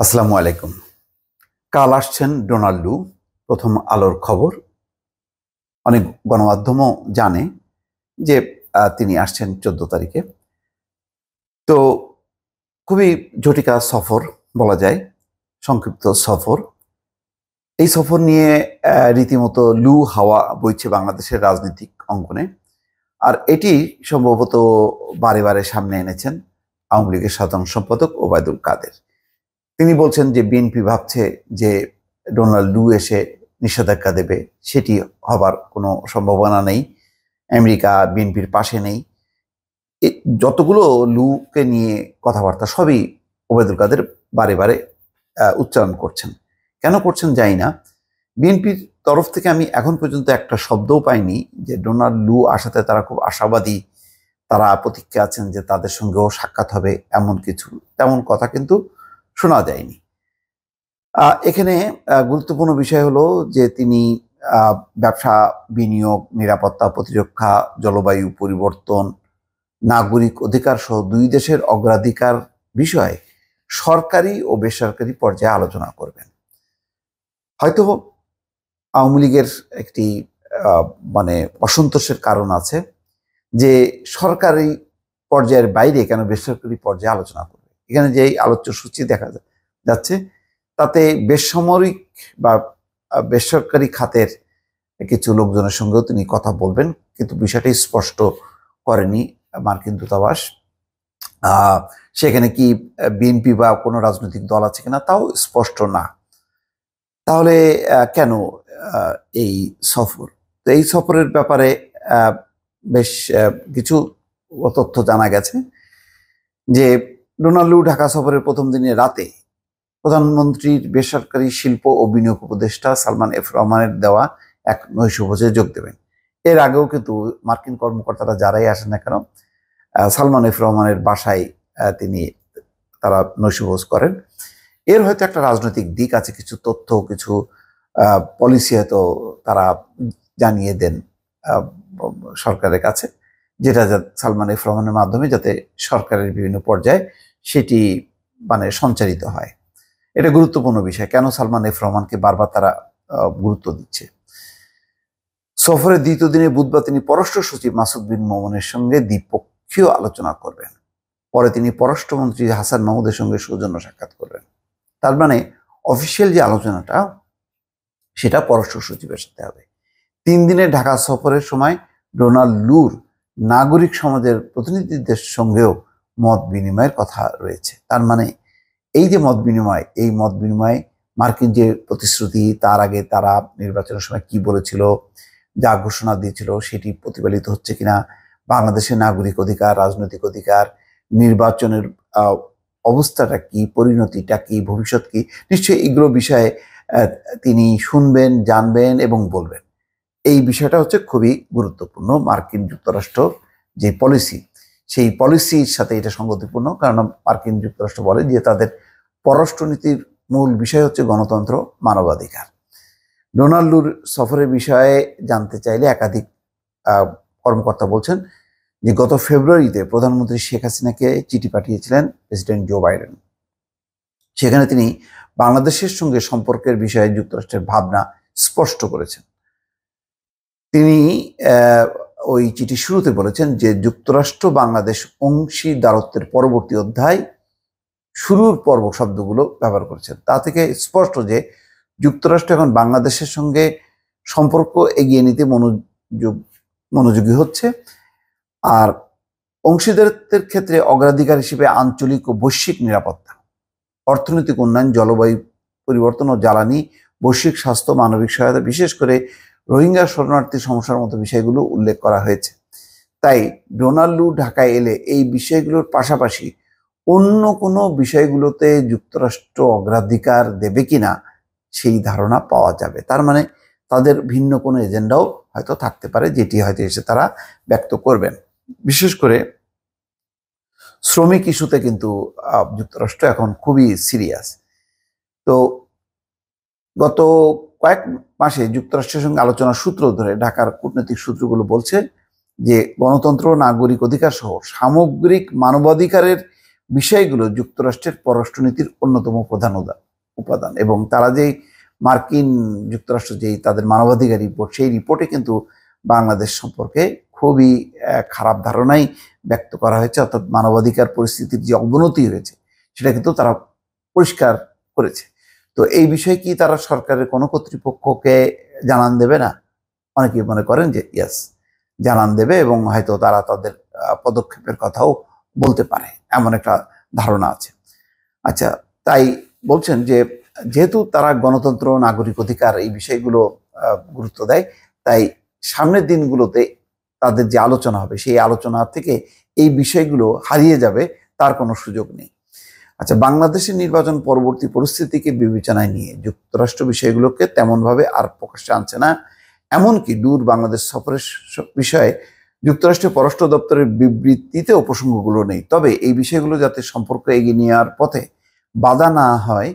আসসালামু আলাইকুম। কাল আসছেন ডোনাল্ড লু। প্রথম আলোর খবর। অনেক গণমাধ্যমও জানে যে তিনি আসছেন 14 তারিখে। তো খুবই জটিকা সফর বলা যায়, সংক্ষিপ্ত সফর। এই সফর নিয়ে রীতিমতো লু হাওয়া বইছে বাংলাদেশের রাজনৈতিক অঙ্গনে। আর এটি সম্ভবত বারে বারে সামনে এনেছেন আওয়ামী লীগের সাধারণ সম্পাদক ওবায়দুল কাদের। তিনি বলছেন যে বিএনপি ভাবছে যে ডোনাল্ড লু এসে নিষেধাজ্ঞা দেবে, সেটি হবার কোনো সম্ভাবনা নেই। আমেরিকা বিএনপির পাশে নেই। যতগুলো লুকে নিয়ে কথাবার্তা সবই ওবায়দুল কাদের বারে বারে উচ্চারণ করছেন। কেন করছেন জানি না। বিএনপির তরফ থেকে আমি এখন পর্যন্ত একটা শব্দও পাইনি যে ডোনাল্ড লু আসাতে তারা খুব আশাবাদী, তারা প্রতীক্ষা আছেন যে তাদের সঙ্গেও সাক্ষাৎ হবে, এমন কিছু তেমন কথা কিন্তু শোনা যায়নি। এখানে গুরুত্বপূর্ণ বিষয় হলো যে তিনি ব্যবসা, বিনিয়োগ, নিরাপত্তা, প্রতিরক্ষা, জলবায়ু পরিবর্তন, নাগরিক অধিকার সহ দুই দেশের অগ্রাধিকার বিষয়ে সরকারি ও বেসরকারি পর্যায়ে আলোচনা করবেন। হয়তো আওয়ামী লীগের একটি মানে অসন্তোষের কারণ আছে যে সরকারি পর্যায়ের বাইরে কেন বেসরকারি পর্যায়ে আলোচনা করবে। এখানে যে আলোচ্য সূচি দেখা যাচ্ছে তাতে বেসামরিক বা বেসরকারি খাতের কিছু লোকজনের সঙ্গেও তিনি কথা বলবেন, কিন্তু বিষয়টি স্পষ্ট করেনি মার্কিন দূতাবাস। সেখানে কি বিএনপি বা কোনো রাজনৈতিক দল আছে কিনা তাও স্পষ্ট না। তাহলে কেন এই সফর? তো এই সফরের ব্যাপারে বেশ কিছু তথ্য জানা গেছে যে ডোনাল্ড লু ঢাকা সফরের প্রথম দিনের রাতে প্রধানমন্ত্রীর বেসরকারি শিল্প ও বিনিয়োগ উপদেষ্টা সালমান এফ রহমানের দেওয়া এক নৈশভোজে যোগ দেবেন। এর আগেও কিন্তু মার্কিন কর্মকর্তারা যারাই আসেন না কেন সালমান এফ রহমানের বাসায় তারা নৈশভোজ করেন। এর হয়তো একটা রাজনৈতিক দিক আছে, কিছু তথ্য, কিছু পলিসি হয়তো তারা জানিয়ে দেন সরকারের কাছে, যেটা সালমান এফ রহমানের মাধ্যমে যাতে সরকারের বিভিন্ন পর্যায়ে সেটি মানে সঞ্চারিত হয়। এটা গুরুত্বপূর্ণ বিষয়। কেন সালমান এফ রহমানকে বারবার তারা গুরুত্ব দিচ্ছে? সফরের দ্বিতীয় দিনে বুধবার তিনি পররাষ্ট্র সচিব মাসুদ বিন মোমেনের সঙ্গে দ্বিপক্ষীয় আলোচনা করবেন। পরে তিনি পররাষ্ট্রমন্ত্রী হাসান মাহমুদের সঙ্গে সৌজন্য সাক্ষাৎ করবেন। তার মানে অফিসিয়াল যে আলোচনাটা সেটা পররাষ্ট্র সচিবের সাথে হবে। 3 দিনের ঢাকা সফরের সময় ডোনাল্ড লুর নাগরিক সমাজের প্রতিনিধিদের সঙ্গেও মত বিনিময়ের কথা রয়েছে। তার মানে এই যে মত বিনিময়, এই মত বিনিময়ে মার্কিন যে প্রতিশ্রুতি, তার আগে তারা নির্বাচনের সময় কি বলেছিল, যা ঘোষণা দিয়েছিল সেটি প্রতিফলিত হচ্ছে কিনা, বাংলাদেশের নাগরিক অধিকার, রাজনৈতিক অধিকার, নির্বাচনের অবস্থাটা কি, পরিণতিটা কি, ভবিষ্যৎ কি, নিশ্চয়ই এগুলো বিষয়ে তিনি শুনবেন, জানবেন এবং বলবেন। এই বিষয়টা হচ্ছে খুবই গুরুত্বপূর্ণ। মার্কিন যুক্তরাষ্ট্র যে পলিসি, সেই পলিসির সাথে এটা সঙ্গতিপূর্ণ, কারণ মার্কিন যুক্তরাষ্ট্র বলে যে তাদের পররাষ্ট্রনীতির মূল বিষয় হচ্ছে গণতন্ত্র, মানবাধিকার। ডোনাল্ড লুর সফরের বিষয়ে জানতে চাইলে একাধিক কর্মকর্তা বলছেন যে গত ফেব্রুয়ারিতে প্রধানমন্ত্রী শেখ হাসিনাকে চিঠি পাঠিয়েছিলেন প্রেসিডেন্ট জো বাইডেন। সেখানে তিনি বাংলাদেশের সঙ্গে সম্পর্কের বিষয়ে যুক্তরাষ্ট্রের ভাবনা স্পষ্ট করেছেন। তিনি ওই চিঠি শুরুতে বলেছেন যে যুক্তরাষ্ট্র বাংলাদেশ অংশীদারত্বের পরবর্তী অধ্যায় শুরুর পর্ব শব্দগুলো ব্যবহার করেছেন। তা থেকে স্পষ্ট যে যুক্তরাষ্ট্র এখন বাংলাদেশের সঙ্গে সম্পর্ক এগিয়ে নিতে মনোযোগী হচ্ছে। আর অংশীদারত্বের ক্ষেত্রে অগ্রাধিকার হিসেবে আঞ্চলিক ও বৈশ্বিক নিরাপত্তা, অর্থনৈতিক উন্নয়ন, জলবায়ু পরিবর্তন ও জ্বালানি, বৈশ্বিক স্বাস্থ্য, মানবিক সহায়তা, বিশেষ করে রোহিঙ্গা শরণার্থী সমস্যার মতো বিষয়গুলো উল্লেখ করা হয়েছে। তাই ডোনাল্ড লু ঢাকায় এলে এই বিষয়গুলোর পাশাপাশি অন্য কোনো বিষয়গুলোতে যুক্তরাষ্ট্র অগ্রাধিকার দেবে কিনা সেই ধারণা পাওয়া যাবে। তার মানে তাদের ভিন্ন কোনো এজেন্ডাও হয়তো থাকতে পারে, যেটি হয়তো এসে তারা ব্যক্ত করবেন। বিশেষ করে শ্রমিক ইস্যুতে কিন্তু যুক্তরাষ্ট্র এখন খুবই সিরিয়াস। তো গত কয়েক মাসে যুক্তরাষ্ট্রের সঙ্গে আলোচনার সূত্র ধরে ঢাকার কূটনৈতিক সূত্রগুলো বলছে যে গণতন্ত্র, নাগরিক অধিকার সহ সামগ্রিক মানবাধিকারের বিষয়গুলো যুক্তরাষ্ট্রের পররাষ্ট্রনীতির অন্যতম প্রধান উপাদান। এবং তারা যেই মার্কিন যুক্তরাষ্ট্র যেই তাদের মানবাধিকার রিপোর্ট, সেই রিপোর্টে কিন্তু বাংলাদেশ সম্পর্কে খুবই খারাপ ধারণাই ব্যক্ত করা হয়েছে। অর্থাৎ মানবাধিকার পরিস্থিতির যে অবনতি হয়েছে সেটা কিন্তু তারা পরিষ্কার করেছে। তো এই বিষয়ে কি তারা সরকারের কোনো কর্তৃপক্ষকে জানান দেবে না? অনেকেই মনে করেন যে ইয়েস, জানান দেবে এবং হয়তো তারা তাদের পদক্ষেপের কথাও বলতে পারে, এমন একটা ধারণা আছে। আচ্ছা, তাই বলছেন যে যেহেতু তারা গণতন্ত্র, নাগরিক অধিকার এই বিষয়গুলো গুরুত্ব দেয়, তাই সামনের দিনগুলোতে তাদের যে আলোচনা হবে সেই আলোচনা থেকে এই বিষয়গুলো হারিয়ে যাবে, তার কোনো সুযোগ নেই। আচ্ছা, বাংলাদেশের নির্বাচন পরবর্তী পরিস্থিতিকে বিবেচনায় নিয়ে যুক্তরাষ্ট্র বিষয়গুলোকে তেমনভাবে আর প্রকাশ্যে আনছে না। এমনকি দূর বাংলাদেশ সফরের বিষয়ে যুক্তরাষ্ট্রের পররাষ্ট্র দপ্তরের বিবৃতিতেও প্রসঙ্গগুলো নেই। তবে এই বিষয়গুলো যাতে সম্পর্ক এগিয়ে নেওয়ার পথে বাধা না হয়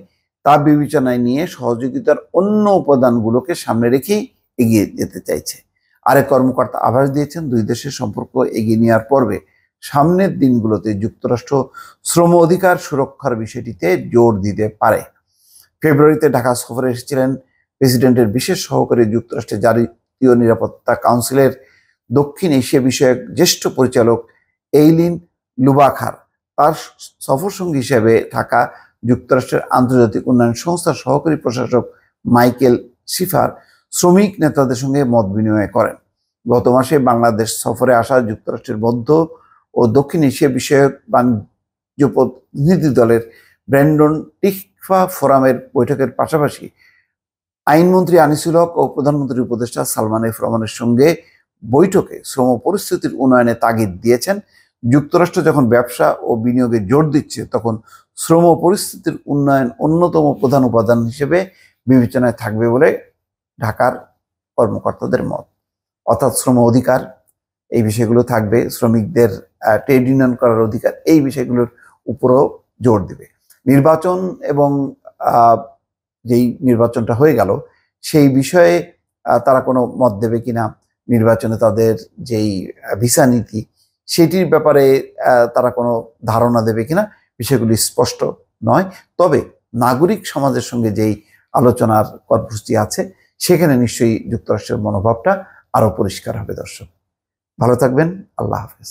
তা বিবেচনায় নিয়ে সহযোগিতার অন্য উপাদানগুলোকে সামনে রেখেই এগিয়ে যেতে চাইছে। আরেক কর্মকর্তা আভাস দিয়েছেন, দুই দেশের সম্পর্ক এগিয়ে নেওয়ার পর্বে সামনের দিনগুলোতে যুক্তরাষ্ট্র শ্রম অধিকার সুরক্ষার বিষয়টিতে জোর দিতে পারে। ফেব্রুয়ারিতে ঢাকা সফরে এসেছিলেন প্রেসিডেন্টের বিশেষ সহকারী যুক্তরাষ্ট্রের জাতীয় নিরাপত্তা কাউন্সিলের দক্ষিণ এশিয়া বিষয়ক জ্যেষ্ঠ পরিচালক এইলিন লুবাখার। তার সফরসঙ্গী হিসেবে থাকা যুক্তরাষ্ট্রের আন্তর্জাতিক উন্নয়ন সংস্থার সহকারী প্রশাসক মাইকেল শিফার শ্রমিক নেতাদের সঙ্গে মত বিনিময় করেন। গত মাসে বাংলাদেশ সফরে আসা যুক্তরাষ্ট্রের মধ্য ও দক্ষিণ এশিয়া বিষয়ক বাণিজ্য প্রতিনিধি দলের ব্র্যান্ডন টিকফা ফোরামের বৈঠকের পাশাপাশি আইনমন্ত্রী আনিসুল হক ও প্রধানমন্ত্রীর উপদেষ্টা সালমান এফ রহমানের সঙ্গে বৈঠকে শ্রম পরিস্থিতির উন্নয়নে তাগিদ দিয়েছেন। যুক্তরাষ্ট্র যখন ব্যবসা ও বিনিয়োগে জোর দিচ্ছে, তখন শ্রম পরিস্থিতির উন্নয়ন অন্যতম প্রধান উপাদান হিসেবে বিবেচনায় থাকবে বলে ঢাকার কর্মকর্তাদের মত। অর্থাৎ শ্রম অধিকার এই বিষয়গুলো থাকবে, শ্রমিকদের ট্রেড ইউনিয়ন করার অধিকার, এই বিষয়গুলোর উপরও জোর দিবে। নির্বাচন এবং যেই নির্বাচনটা হয়ে গেল সেই বিষয়ে তারা কোনো মত দেবে কিনা, নির্বাচনে তাদের যেই ভিসা নীতি সেটির ব্যাপারে তারা কোনো ধারণা দেবে কিনা, বিষয়গুলি স্পষ্ট নয়। তবে নাগরিক সমাজের সঙ্গে যেই আলোচনার কর্মসূচি আছে সেখানে নিশ্চয়ই যুক্তরাষ্ট্রের মনোভাবটা আরো পরিষ্কার হবে। দর্শক ভালো থাকবেন, আল্লাহ হাফেজ।